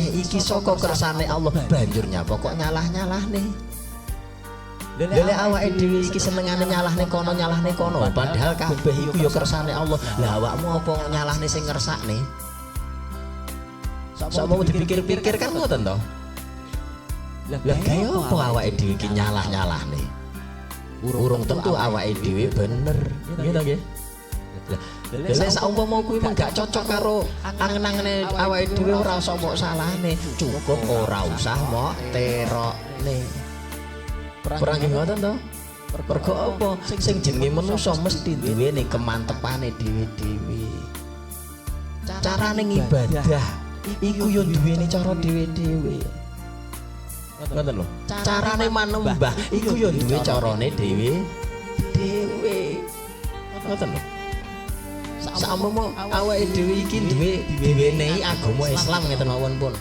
iki saka kersane Allah banjurnya pokok nyalah-nyalahne. Lha awake dhewe iki senengane nyalahne kono padahal kabeh iku ya kersane Allah. Lah awakmu apa nyalahne sing ngersakne? Sak mau dipikir-pikir kan ngoten to. Lah gawe apa awake dhewe iki nyalah-nyalahne? Urung tentu awake dhewe bener. Ngono nggih. Lah saumpama kuwi mung gak cocok karo angen-angene awake dhewe ora usah mbok salahne, cukup ora usah mbok terokne. Perang nggih ngoten to? Mergo apa? Sing jenenge manusa mesti duweni kemantepane dhewe-dhewe. Carane ngibadah iku yo duweni cara dhewe-dhewe. Ngoten lho. Carane manembah iku yo duwe carane dhewe-dhewe. Ngoten lho. Saumpama awake dhewe iki duwe diwenehi agama Islam ngeten mawon pun.